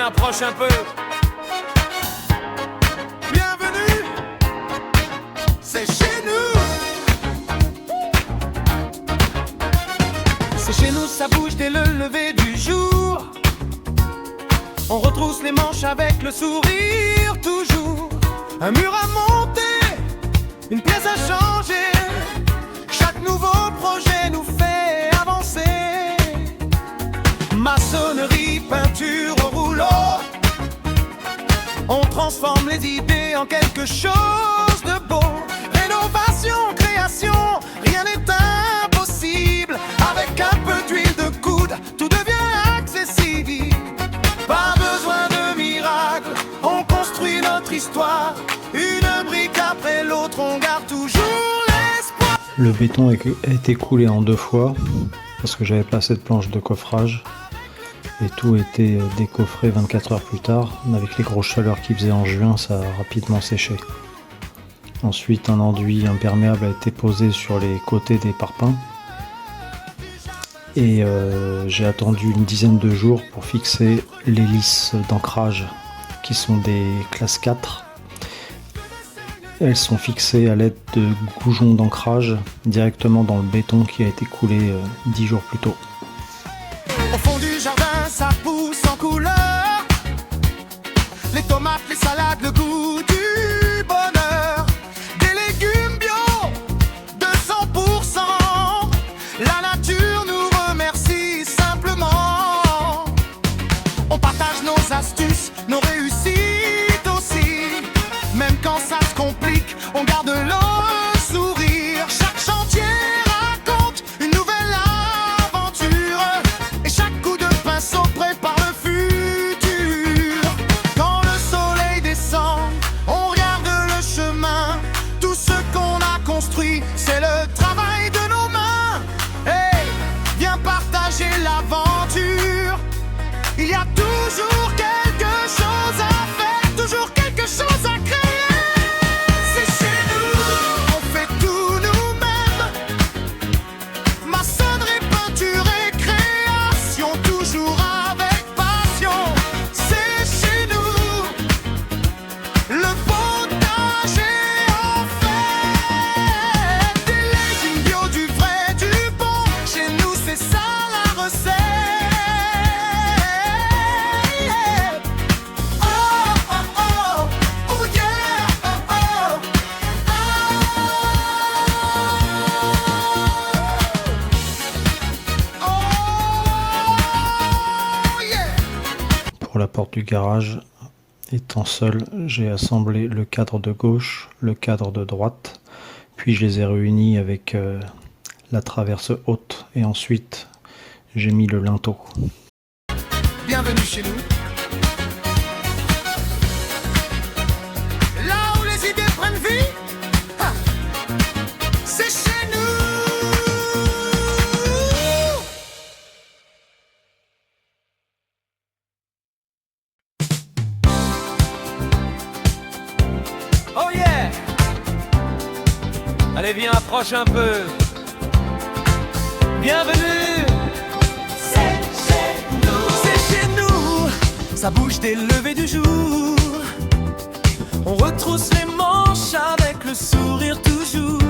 approche un peu. Bienvenue, c'est chez nous. C'est chez nous, ça bouge dès le lever du jour. On retrousse les manches avec le sourire toujours. Un mur à monter, une pièce à changer. Chaque nouveau projet nous fait avancer. Maçonnerie, peinture au rouleau. On transforme les idées en quelque chose de beau. Rénovation, création, rien n'est impossible. Avec un peu d'huile de coude, tout devient accessible. Pas besoin de miracle, on construit notre histoire. Une brique après l'autre, on garde toujours l'espoir. Le béton a été coulé en 2 fois parce que j'avais pas assez de planches de coffrage. Et tout était décoffré 24 heures plus tard. Avec les grosses chaleurs qu'il faisait en juin, ça a rapidement séché. Ensuite, un enduit imperméable a été posé sur les côtés des parpaings. Et j'ai attendu une dizaine de jours pour fixer les lisses d'ancrage qui sont des classes 4. Elles sont fixées à l'aide de goujons d'ancrage directement dans le béton qui a été coulé 10 jours plus tôt. Au fond du jardin, ça pousse en couleur. Les tomates, les salades, le goût du bonheur. Des légumes bio de 100%. La nature nous remercie simplement. On partage nos astuces, nos réussites aussi. Même quand ça se complique, on garde le sourire. Chaque chantier raconte une nouvelle aventure. Et chaque coup de pinceau prépare le futur. Quand le soleil descend, on regarde le chemin. Tout ce qu'on a construit, c'est le travail de nos mains. Hey, viens partager l'aventure. Il y a toujours quelque chose à faire, toujours quelque chose à créer. C'est chez nous, on fait tout nous-mêmes. Maçonnerie, peinture et création, toujours avec passion. C'est chez nous, le potager en fait. Des légumes bio, du vrai, du bon. Chez nous, c'est ça la recette. Oh, oh, oh, oh yeah, oh, oh, oh, yeah. Pour la porte du garage, étant seul, j'ai assemblé le cadre de gauche, le cadre de droite, puis je les ai réunis avec la traverse haute et ensuite j'ai mis le linteau. Bienvenue chez nous. Là où les idées prennent vie, ah, c'est chez nous. Oh yeah. Allez, viens, approche un peu. Bienvenue. C'est chez nous, ça bouge dès le lever du jour. On retrousse les manches avec le sourire toujours.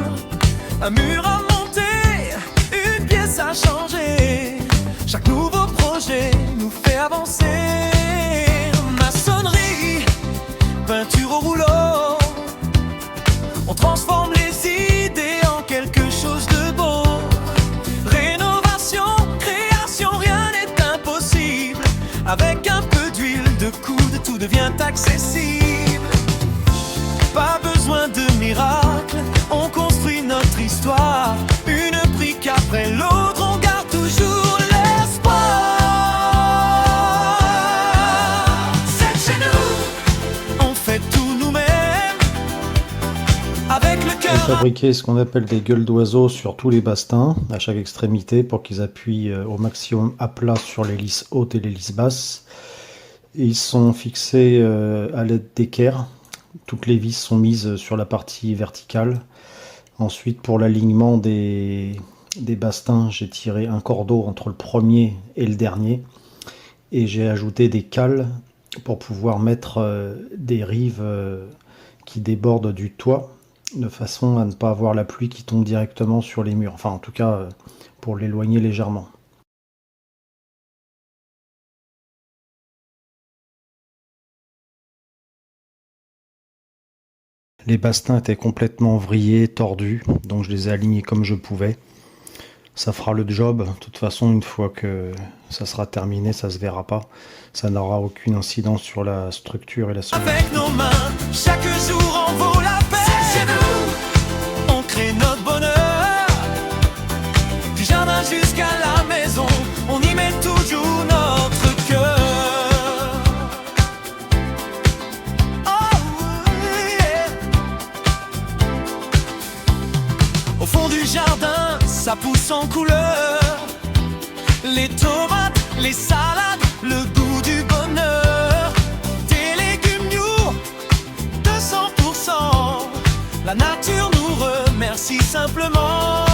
Un mur à monter, une pièce à changer. Chaque nouveau projet nous fait avancer. Maçonnerie, peinture au rouleau. On transforme les idées en quelque chose de beau. Rénovation, création, rien n'est impossible. Avec un peu d'huile de coude, tout devient accessible. Pas besoin de miracle, on construit notre histoire. Une brique après l'autre, on garde toujours l'espoir. C'est chez nous, on fait tout nous-mêmes. Avec le J'ai cœur. fabriqué ce qu'on appelle des gueules d'oiseaux sur tous les bastings, à chaque extrémité, pour qu'ils appuient au maximum à plat sur les lisses hautes et les lisses basses. Et ils sont fixés à l'aide d'équerres. Toutes les vis sont mises sur la partie verticale. Ensuite, pour l'alignement des bastings, j'ai tiré un cordeau entre le premier et le dernier. Et j'ai ajouté des cales pour pouvoir mettre des rives qui débordent du toit, de façon à ne pas avoir la pluie qui tombe directement sur les murs. Enfin, en tout cas, pour l'éloigner légèrement. Les bastings étaient complètement vrillés, tordus, donc je les ai alignés comme je pouvais. Ça fera le job. De toute façon, une fois que ça sera terminé, ça se verra pas. Ça n'aura aucune incidence sur la structure et la solidité. Avec nos mains, chaque jour en vaut la peine. C'est chez nous, on crée notre bonheur. Du jardin jusqu'à la maison, on y met toujours notre cœur. Oh yeah. Au fond du jardin, ça pousse en couleur. Les tomates, les salades, le goût du bonheur. Des légumes new de 100%. La nature nous remercie simplement.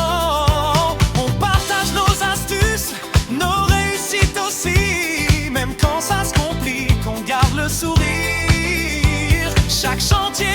On partage nos astuces, nos réussites aussi. Même quand ça se complique, on garde le sourire. Chaque chantier